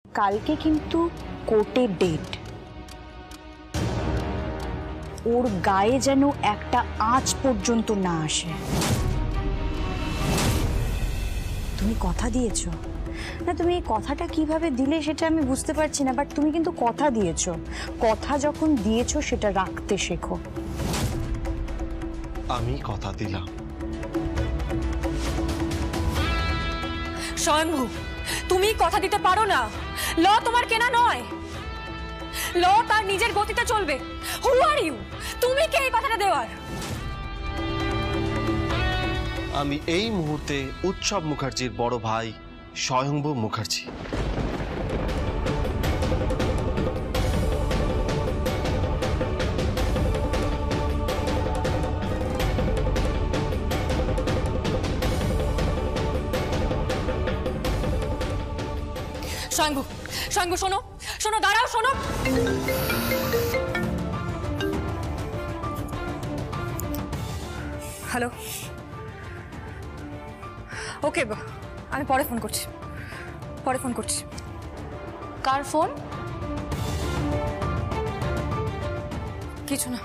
কালকে কিন্তু কোর্টে ডেট, ওর গায়ে যেন একটা আঁচ পর্যন্ত না আসে। তুমি কথা দিয়েছো না? তুমি এই কথাটা কিভাবে দিলে সেটা আমি বুঝতে পারছি না, বাট তুমি কিন্তু কথা দিয়েছো। কথা যখন দিয়েছো সেটা রাখতে শেখো। আমি কথা দিলাম। স্বয়ংভু, তুমি কথা দিতে পারো না। ল তোমার কেনা নয়, ল তার নিজের গতিতে চলবে। হু আর ইউ? তুমি কে এই কথাটা দেওয়ার? আমি এই মুহূর্তে উৎসব মুখার্জির বড় ভাই স্বয়ংভু মুখার্জি। স্বয়ংভু, স্বয়ংভু শোনো, শোনো, দাঁড়াও, শোনো। হ্যালো, ওকে, আমি পরে ফোন করছি, পরে ফোন করছি। কার ফোন? কিছু না।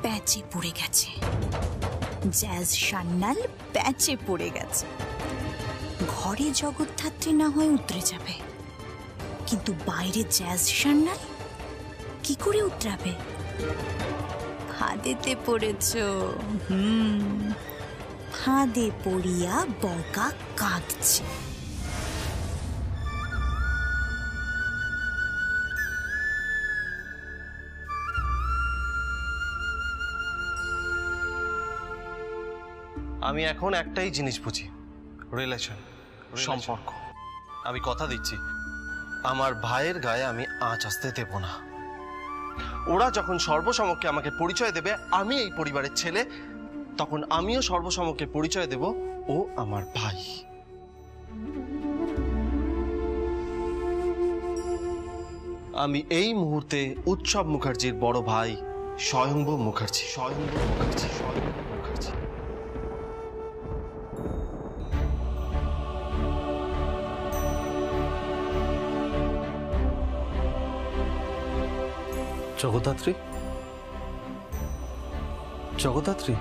প্যাচে পড়ে গেছে, জ্যাজ সান্যাল প্যাচে পড়ে গেছে। ঘরে জগদ্ধাত্রী না হয় উতরে যাবে, কিন্তু বাইরে জ্যাজ সান্যাল কি করে উতরাবে? ফাঁদেতে পড়েছ। ফাঁদে পড়িয়া বকা কাঁদছে। আমি এখন একটাই জিনিস বুঝি, রিলেশন, সম্পর্ক। আমি কথা দিচ্ছি, আমার ভাইয়ের গায়ে আমি আঁচ আসতে দেব না। ওরা যখন সর্বসমক্ষে আমাকে পরিচয় দেবে আমি এই পরিবারের ছেলে, তখন আমিও সর্বসমক্ষে পরিচয় দেব ও আমার ভাই। আমি এই মুহূর্তে উৎসব মুখার্জির বড় ভাই স্বয়ংভু মুখার্জি। স্বয়ংভু মুখার্জি, স্বয়ংভু মুখার্জি। জগদ্ধাত্রী, জগদ্ধাত্রী,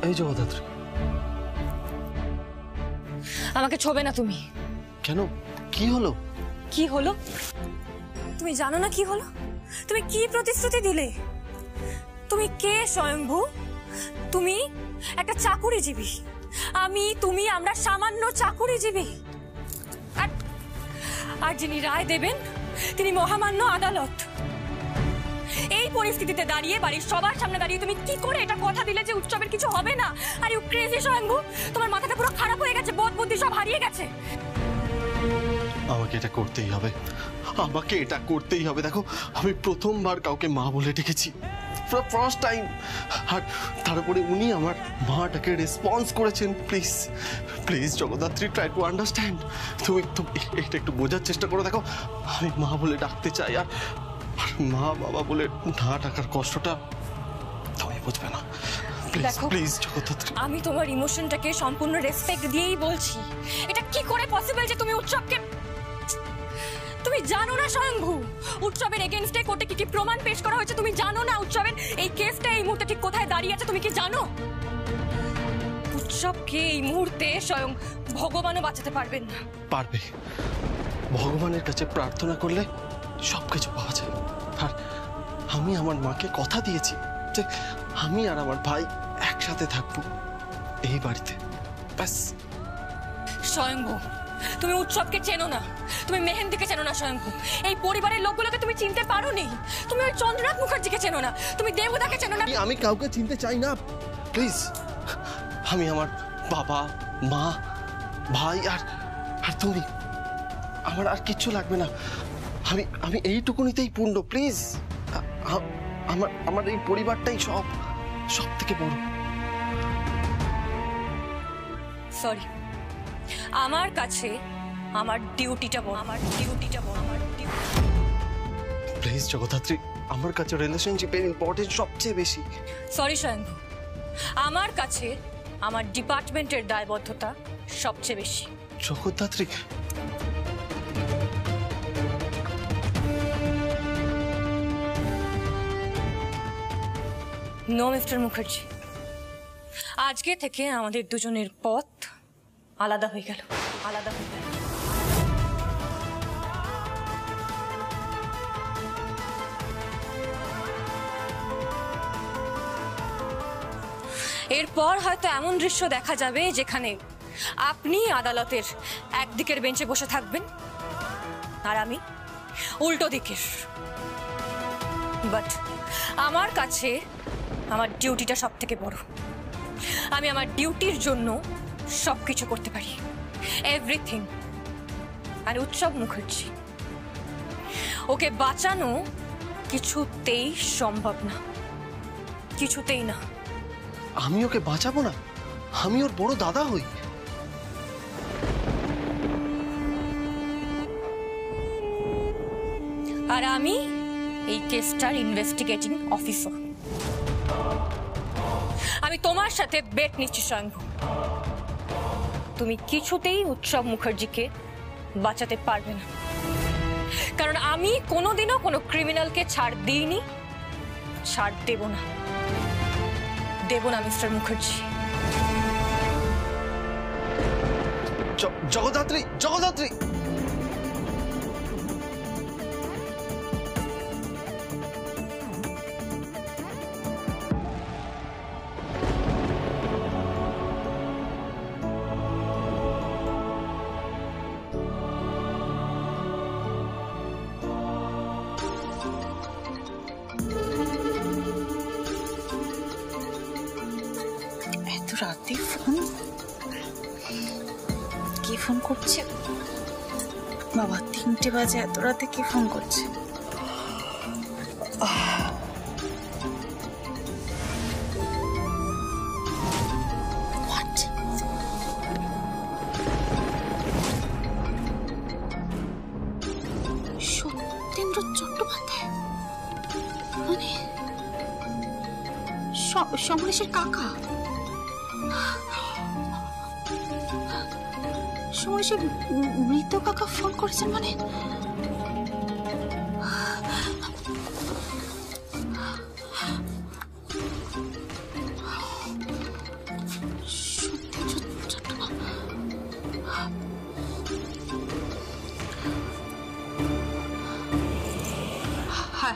এই জগদ্ধাত্রী। আমাকে ছোবে না তুমি। কেন, কি হলো? কি হলো? তুমি জানো না কি হলো? তুমি কি প্রতিশ্রুতি দিলে? তুমি কে স্বয়ংভু? তুমি একটা চাকুরিজীবী, আমি, তুমি, আমরা সামান্য চাকুরিজীবী। আর যিনি রায় দেবেন তিনি মহামান্য আদালত। এই পরিস্থিতিতে দাঁড়িয়ে, বাড়ির সবার সামনে দাঁড়িয়ে তুমি কি করে এটা কথা দিলে যে উৎসবের কিছু হবে না? আর ইউ ক্রেজি স্বয়ংভু, তোমার মাথাটা পুরো খারাপ হয়ে গেছে, বোধ বুদ্ধি সব হারিয়ে গেছে। আমাকে এটা করতেই হবে, আমাকে এটা করতেই হবে। দেখো, আমি প্রথমবার কাউকে মা বলে ডেকেছি, ফার্স্ট টাইম। আর তারপরে উনি আমার মাটাকে রেসপন্স করেছেন। Please please Jagaddhatri, try to understand. তুমি এটা একটু বোঝার চেষ্টা করো। দেখো, আমি মা বলে ডাকতে চাই, আর মা বাবা বলে না ডাকার কষ্টটা তুমি বুঝবে না। Please please Jagaddhatri. আমি তোমার ইমোশনটাকে সম্পূর্ণ রেসপেক্ট দিয়েই বলছি। এটা কি করে পসিবল যে তুমি উৎসবকে, তুমি জানো না স্বয়ংভু উৎসবের এগেইনস্টে কোর্টে কি কি প্রমাণ পেশ করা হয়েছে? তুমি জানো না উৎসবের এই কেসটা এই মুহূর্তে ঠিক কোথায় দাঁড়িয়ে আছে? তুমি কি জানো উৎসবকে এই মুহূর্তে স্বয়ং ভগবানও বাঁচাতে পারবেন না? পারবে। ভগবানের কাছে প্রার্থনা করলে সবকিছু পাওয়া যায়। আর আমি আমার মাকে কথা দিয়েছি যে আমি আর আমার ভাই একসাথে থাকবো এই বাড়িতে, ব্যাস। স্বয়ংভু, তুমি উৎসবকে চেনো না, তুমি মেহেন্দিকে চেনো না স্বয়ংভু। এই পরিবারের লোকগুলোকে তুমি চিনতে পারোনি। তুমি ওই চন্দ্রনাথ মুখার্জিকে চেনো না, তুমি দেবদাকে চেনো না। আমি কাউকে চিনতে চাই না, প্লিজ। আমি আমার বাবা, মা, ভাই আর তুমি, আমার আর কিচ্ছু লাগবে না। আমি এইটুকুনিতেই পূর্ণ। প্লিজ, আমার এই পরিবারটাই সব থেকে বড়। সরি, আমার কাছে আমার ডিউটিটা বড়, আমার ডিউটিটা বড়, আমার ডিউটি। প্লিজ জগদ্ধাত্রী, আমার কাছে রিলেশনশিপের ইম্পর্টেন্স সবচেয়ে বেশি। সরি স্বয়ংভু, আমার কাছে আমার ডিপার্টমেন্টের দায়বদ্ধতা সবচেয়ে বেশি। জগদ্ধাত্রী, নো মিস্টার মুখার্জি, আজকে থেকে আমাদের দুজনের পথ আলাদা হয়ে গেল, আলাদা হয়ে গেল। এরপর হয়তো এমন দৃশ্য দেখা যাবে যেখানে আপনি আদালতের একদিকের বেঞ্চে বসে থাকবেন আর আমি উল্টো দিকের। বাট আমার কাছে আমার ডিউটিটা সব থেকে বড়। আমি আমার ডিউটির জন্য সবকিছু করতে পারি, এভরিথিং। আর উৎসব মুখার্জি, ওকে বাঁচানো কিছুতেই সম্ভব না, কিছুতেই না। আমি ওকে বাঁচাবো না? আমি ওর বড় দাদা হই। আর আমি এই কেসটার ইনভেস্টিগেটিং অফিসার। আমি তোমার সাথে বেট নিচ্ছি স্বয়ংভূ, তুমি কিছুতেই উৎসব মুখার্জিকে বাঁচাতে পারবে না, কারণ আমি কোনোদিনও কোনো ক্রিমিনালকে ছাড় দিইনি, ছাড় দেব না, দেব না মিস্টার মুখার্জি। জগদ্ধাত্রী, জগদ্ধাত্রী, রাতে ফোন, কে ফোন করছে? বাবা 3টে বাজে, এত রাতে কে ফোন করছে? সত্যেন্দ্র চট্টোপাধ্যায় মানে সমরেশের কাকা? সমরেশের মৃত কাকা ফোন করেছেন মানে?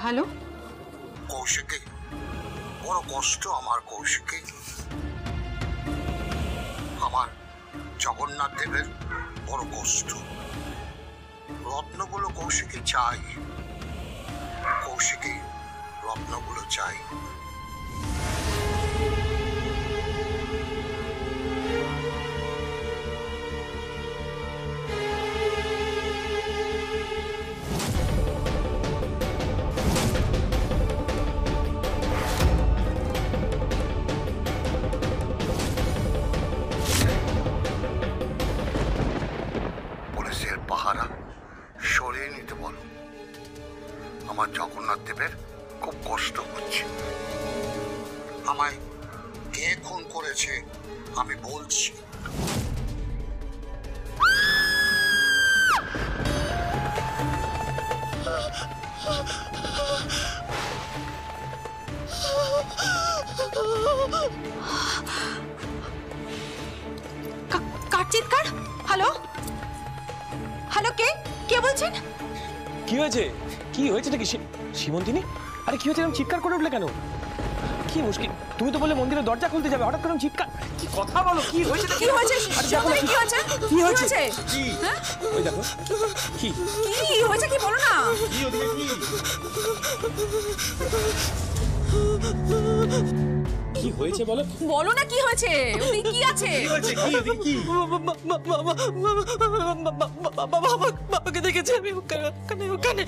হ্যালো কৌশিকী, বড় কষ্ট আমার কৌশিকী। আমার জগন্নাথ দেবের বড় কষ্ট। রত্নগুলো কৌশিকী চাই, কৌশিকী রত্নগুলো চাই। পাহারা সরিয়ে নিতে বলো, আমার জগন্নাথ দেবের খুব কষ্ট হচ্ছে। আমায় কে খুন করেছে আমি বলছি। কার চিৎকার? হ্যালো হ্যালো, কে কে বলছেন? কি হয়েছে? কি হয়েছে নাকি সীমন্তিনী? আরে কি হয়েছে? এরকম চিৎকার করে উঠলে কেন? কি মুশকিল? তুমি তো বললে মন্দিরের দরজা খুলতে যাবে, হঠাৎ করে চিৎকার। কি কথা বলো, কি হয়েছে? কি হয়েছে? কি হয়েছে? কি হয়েছে? কি? ওই দেখো কি কি হয়েছে, কি বলো না। কি ওদিকে কি? কি হয়েছে বলো? বলো না কি হয়েছে, ওদিকে কি আছে? কি হয়েছে? কি ওদিকে কি? বাবাকে দেখেছি আমি ওখানে ওখানে।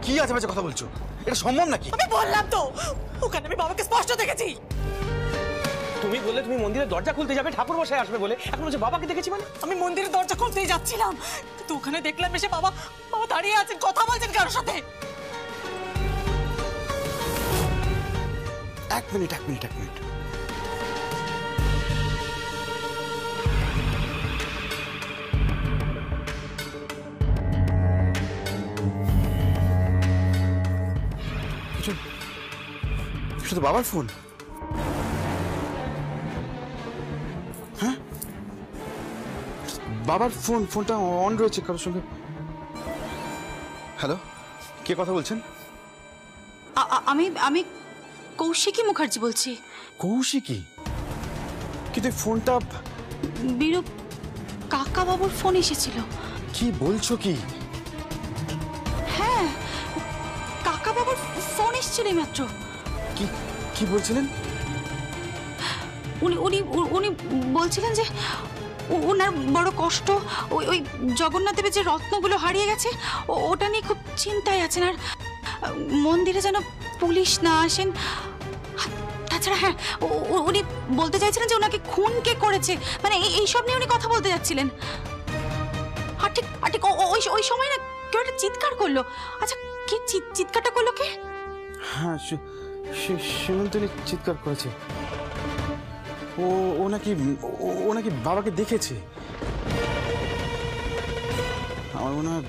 কি আছে বাজে কথা বলছো? এটা সম্ভব নাকি? আমি বললাম তো ওখানে আমি বাবাকে স্পষ্ট দেখেছি। তুমি বললে তুমি মন্দিরের দরজা খুলতে যাবে, ঠাকুর মশাই আসবে বলে, এখন বলছে বাবাকে দেখেছি মানে? আমি মন্দিরের দরজা খুলতেই যাচ্ছিলাম, কিন্তু ওখানে দেখলাম এসে বাবা দাঁড়িয়ে আছেন, কথা বলছেন কারোর সাথে। এক মিনিট এটা তো বাবার ফোন। হ্যাঁ, বাবার ফোনটা অন রয়েছে কারোর সঙ্গে। হ্যালো, কে কথা বলছেন? আমি আমি কৌশিকী মুখার্জি বলছি। কৌশিকী? কিন্তু এই ফোনটা বীরু কাকা বাবুর ফোন এসেছিল। কি বলছো কি? হ্যাঁ, কাকা বাবুর ফোন এসেছিল মাত্র। কি কি বলছিলেন? উনি উনি উনি বলছিলেন যে ওনার বড় কষ্ট, ওই জগন্নাথ দেবের যে রত্নগুলো হারিয়ে গেছে ওটা নিয়ে খুব চিন্তায় আছেন। আর মন্দিরে যেন পুলিশ না আসেন। তাছাড়া হ্যাঁ, উনি বলতে চাইছিলেন যে ওনাকে খুন কে করেছে, মানে এইসব নিয়ে উনি কথা বলতে যাচ্ছিলেন। আর ঠিক ওই সময় না কেউ একটা চিৎকার করলো। আচ্ছা, কে চিৎকারটা করলো কে? হ্যাঁ, সীমন্তিনী চিৎকার করেছে। ও নাকি বাবাকে দেখেছে। আমার মনে হয়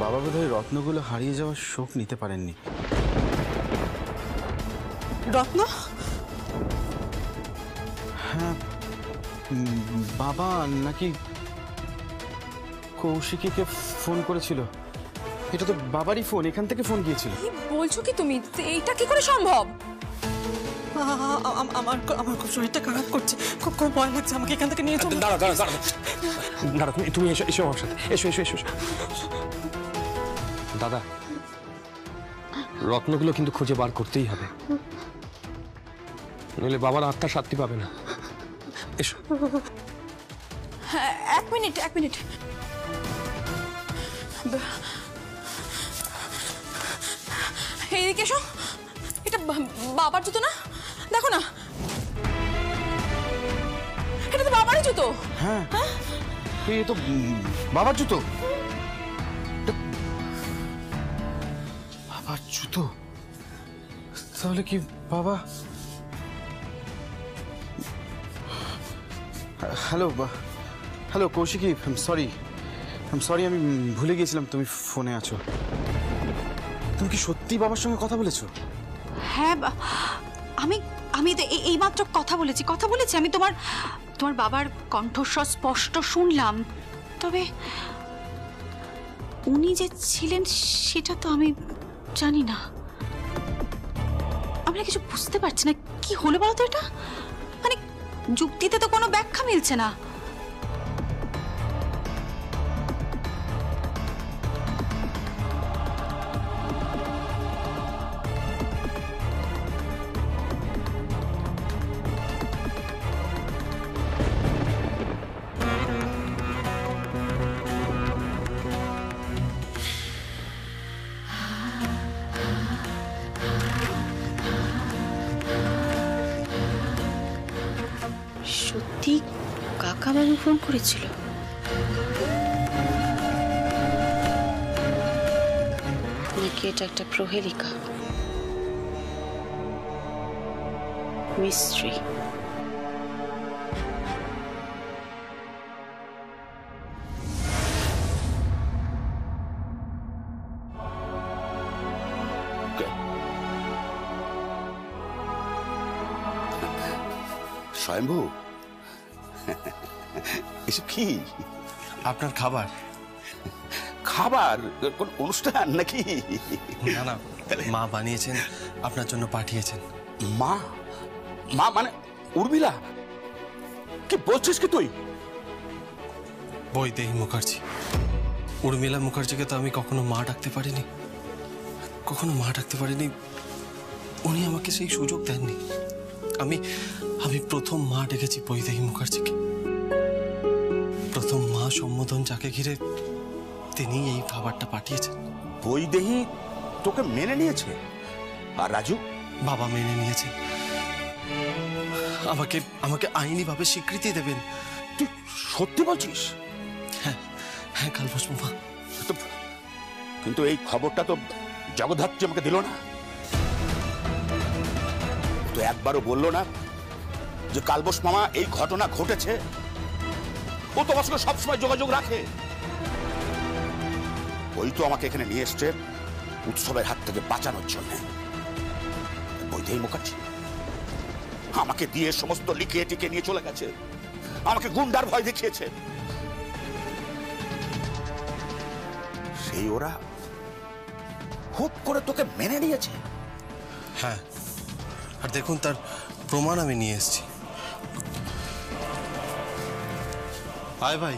বাবা বোধহয় রত্নগুলো হারিয়ে যাওয়ার শোক নিতে পারেননি। রত্ন? হ্যাঁ, বাবা নাকি কৌশিকীকে ফোন করেছিল। এটা তো বাবারই ফোন, এখান থেকে ফোন গিয়েছিল। কি বলছো কি তুমি? এইটা কি করে সম্ভব? আমার খুব শরীরটা খারাপ করছে, খুব ভয় লাগছে। আমাকে এখান থেকে নিয়ে চলো। দাঁড়া, তুমি এসো আমার সাথে। এসো। দাদা, রত্নগুলো কিন্তু খুঁজে বার করতেই হবে, নইলে বাবার আত্মা শান্তি পাবে না। এসো। হ্যাঁ, এক মিনিট। এইদিকে এসো। এটা বাবার জুতো না? দেখো না, এটা তো বাবারই জুতো। হ্যাঁ, এ তো বাবার জুতো। বাবার জুতো? তাহলে কি বাবা... হ্যালো কৌশিকী, সরি, আমি ভুলে গিয়েছিলাম তুমি ফোনে আছো। তুমি কি সত্যি বাবার সঙ্গে কথা বলেছো? হ্যাঁ, আমি তো এইমাত্র কথা বলেছি। আমি তোমার বাবার কণ্ঠস্বর স্পষ্ট শুনলাম। তবে উনি যে ছিলেন সেটা তো আমি জানি না। আমরা কিছু বুঝতে পারছি না। কি হলো বলো তো এটা? মানে যুক্তিতে তো কোনো ব্যাখ্যা মিলছে না। সত্যি কাকা বাবু ফোন করেছিল? নাকি এটা একটা প্রহেলিকা, মিস্ট্রি? স্বয়ম্ভু, এসব কি? আপনার খাবার। খাবার? কোন অনুষ্ঠান নাকি? না, মা বানিয়েছেন, আপনার জন্য পাঠিয়েছেন। মা মানে উর্মিলা? কি বলছিস কি তুই? বৈদেহী মুখার্জি। উর্মিলা মুখার্জিকে তো আমি কখনো মা ডাকতে পারিনি। উনি আমাকে সেই সুযোগ দেননি। আমি প্রথম মা ডেকেছি বৈদেহী মুখার্জিকে। প্রথম মা সম্বোধন যাকে ঘিরে তিনি এই খাবারটা পাঠিয়েছেন। বৈদেহী তোকে মেনে নিয়েছে? আর রাজু? বাবা মেনে নিয়েছেন। আমাকে আইনিভাবে স্বীকৃতি দেবেন। তুই সত্যি বলছিস? হ্যাঁ, কাল বসবো মা। কিন্তু এই খবরটা তো জগদ্ধাত্রী আমাকে দিল না। তো একবারও বললো না যে কালবোস মামা এই ঘটনা ঘটেছে? ও তোমার সঙ্গে সবসময় যোগাযোগ রাখে। ওই তো আমাকে এখানে নিয়ে এসছে উৎসবের হাত থেকে বাঁচানোর জন্য। বৈদেহী মুখার্জি আমাকে দিয়ে সমস্ত লিখিয়ে টিকে নিয়ে চলে গেছে, আমাকে গুন্ডার ভয় দেখিয়েছে। সেই ওরা হুট করে তোকে মেনে নিয়েছে। হ্যাঁ, আর দেখুন তার প্রমাণ আমি নিয়ে এসেছি। আয় ভাই।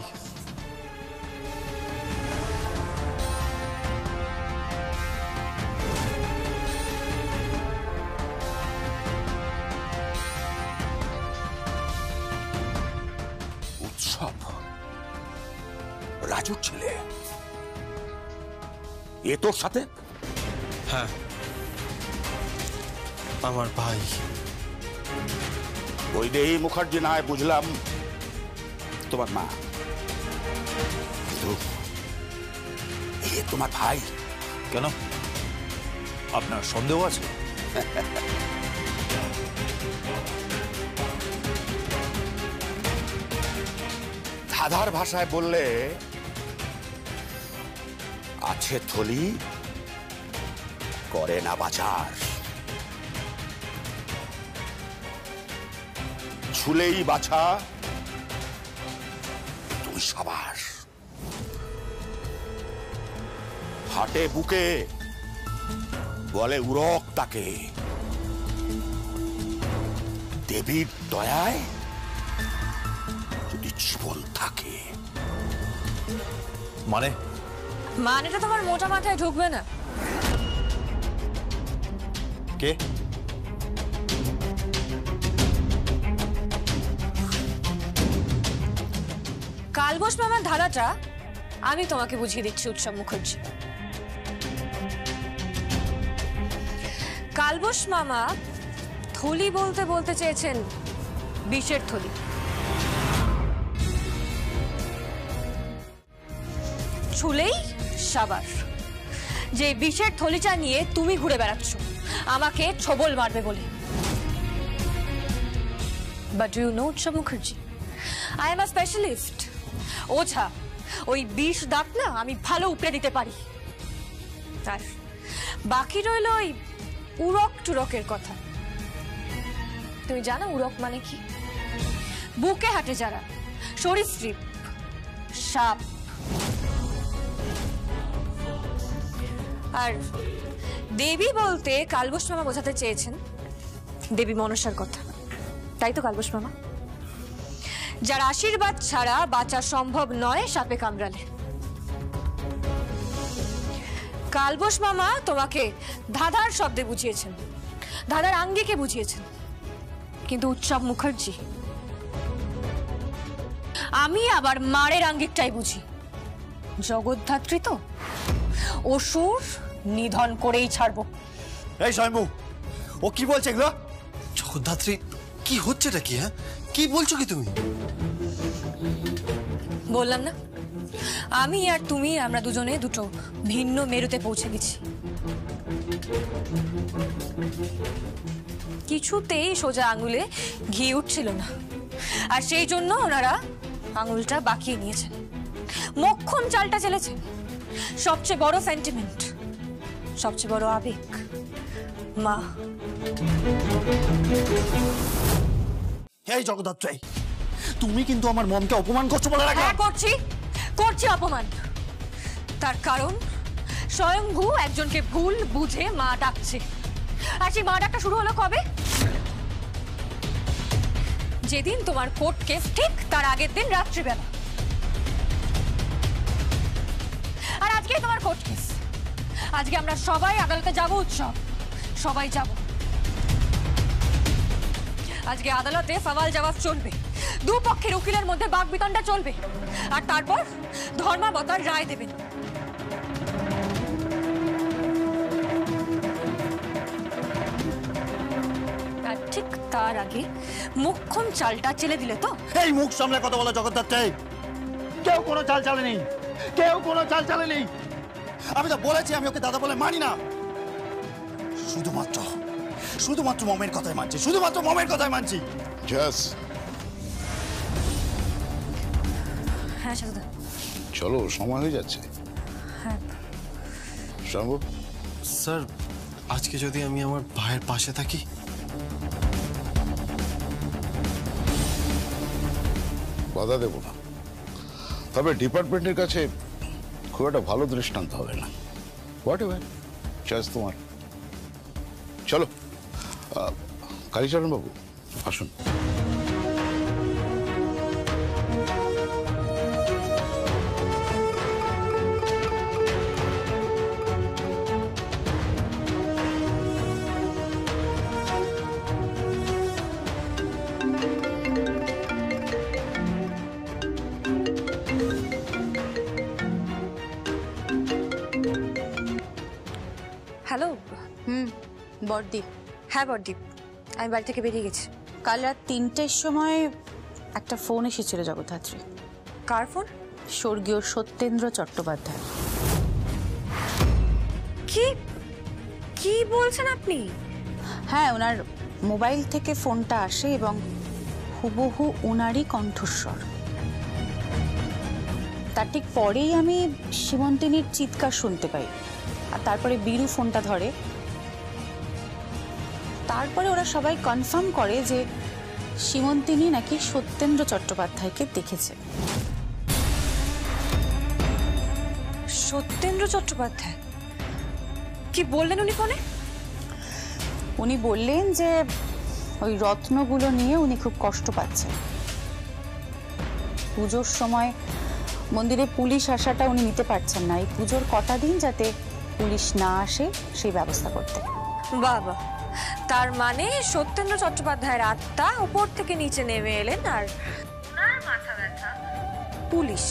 উৎসব রাজুর ছেলে, এ তোর সাথে? হ্যাঁ, আমার ভাই। বৈদেহী মুখার্জি না হয় বুঝলাম তোমার মা, কিন্তু এ তোমার ভাই। কেন, আপনার সন্দেহ আছে? ধাঁধার ভাষায় বললে আছে থলি, করে না বাজার। ছুলেই বাছা তুই সাবাস। হাটে বুকে বলে উরক তাকে, দেবীর দয়ায় যদি জীবন থাকে। মানেটা তোমার মোটা মাথায় ঢুকবে না। কে? কালবোস মামার ধারাটা আমি তোমাকে বুঝিয়ে দিচ্ছি উৎসব মুখার্জি। কালবোস মামা থলি বলতে বলতে চেয়েছেন বিষের থলি। ছুলেই সাবার। যে বিষের থলিটা নিয়ে তুমি ঘুরে বেড়াচ্ছ আমাকে ছবল মারবে বলে। But you know Utsab Mukherjee, I am a specialist. ওঝা, ওই বিষ দাঁত না আমি ভালো উপড়ে দিতে পারি। আর বাকি রইল ওই উরক টুরকের কথা। তুমি জানো উরক মানে কি? বুকে হাঁটে যারা, সরীসৃপ, সাপ। আর দেবী বলতে কালবোস মামা বোঝাতে চেয়েছেন দেবী মনসার কথা, তাই তো কালবোস মামা? যার আশীর্বাদ ছাড়া বাঁচা সম্ভব নয় সাপে কামড়ালে। কালবোস মামা তোমাকে ধাঁধার শব্দে বুঝিয়েছেন, ধাঁধার আঙ্গিকে বুঝিয়েছেন, কিন্তু উৎসব মুখার্জি আমি আবার মারের আঙ্গিকটাই বুঝি। জগদ্ধাত্রী তো, অসুর নিধন করেই ছাড়বো। এই স্বয়ম্ভু, ও কি বলছে এগুলো? জগদ্ধাত্রী, কি হচ্ছেটা কি? হ্যাঁ, কি বলছো কি তুমি? বললাম না আমি আর তুমি, আমরা দুজনে দুটো ভিন্ন মেরুতে পৌঁছে গেছি। কিছুতেই সোজা আঙুলে ঘি উঠছিল না, আর সেই জন্য ওনারা আঙুলটা বাঁকিয়ে নিয়েছেন, মক্ষম চালটা চেলেছেন। সবচেয়ে বড় সেন্টিমেন্ট, সবচেয়ে বড় আবেগ মা। এই জগদ্ধাত্রী, তুমি কিন্তু আমার মমকে অপমান করছো বলে রাখো। হ্যাঁ, করছি অপমান। তার কারণ স্বয়ংভূ একজনকে ভুল বুঝে মা ডাকছে। আর সেই মা ডাকটা শুরু হলো কবে? যেদিন তোমার কোর্ট কেস ঠিক তার আগের দিন রাত্রিবেলা। আর আজকে তোমার কোর্ট কেস। আজকে আমরা সবাই আদালতে যাব উৎসব, সবাই যাব। আজকে আদালতে সওয়াল জবাব চলবে, দুপক্ষের উকিলের মধ্যে বাকবিতণ্ডা চলবে, আর তারপর ধর্মাবতার রায় দেবেন। আর ঠিক তার আগে মুখ্যম চালটা চেলে দিলে তো। এই মুখ সামলে কথা বলো জগদ্ধাত্রী, কেউ কোনো চাল চালেনি, কেউ কোনো চাল চালেনি। আমি তো বলেছি আমি ওকে দাদা বলে মানি না। শুধুমাত্র মমের কথাই মানছি, শুধুমাত্র মমের কথাই মানছি। জাস হ্যাঁ সাধুদা। চলো, সময় হয়ে যাচ্ছে। হ্যাঁ শম্ভু, স্যার আজকে যদি আমি আমার ভাইয়ের পাশে থাকি? বাধা দেব না, তবে ডিপার্টমেন্টের কাছে খুব একটা ভালো দৃষ্টান্ত হবে না। হোয়াট এভার চয়েস তোমার। চলো, কালীচরণ বাবু আসুন। হ্যালো। বড়দি, হ্যাঁ বরদীপ, আমি বাড়ি থেকে বেরিয়ে গেছি। কাল রাত 3টের সময় একটা ফোন এসেছিল জগদ্ধাত্রী। কার ফোন? স্বর্গীয় সত্যেন্দ্র চট্টোপাধ্যায়। কি কি বলছেন আপনি? হ্যাঁ, ওনার মোবাইল থেকে ফোনটা আসে এবং হুবহু ওনারই কণ্ঠস্বর। তার ঠিক পরেই আমি সীমন্তিনীর চিৎকার শুনতে পাই, আর তারপরে বীরু ফোনটা ধরে। তারপরে ওরা সবাই কনফার্ম করে যে সীমন্তিনী নাকি সত্যেন্দ্র চট্টোপাধ্যায়কে দেখেছে। সত্যেন্দ্র চট্টোপাধ্যায়? কি বললেন উনি ফোনে? উনি বললেন যে ওই রত্নগুলো নিয়ে উনি খুব কষ্ট পাচ্ছেন। পুজোর সময় মন্দিরে পুলিশ আসাটা উনি নিতে পারছেন না। এই পুজোর কটা দিন যাতে পুলিশ না আসে সেই ব্যবস্থা করতে। বাবা, তার মানে সত্যেন্দ্র চট্টোপাধ্যায়ের আত্মা উপর থেকে নিচে নেমে এলেন আর ওনার মাথা ব্যথা পুলিশ।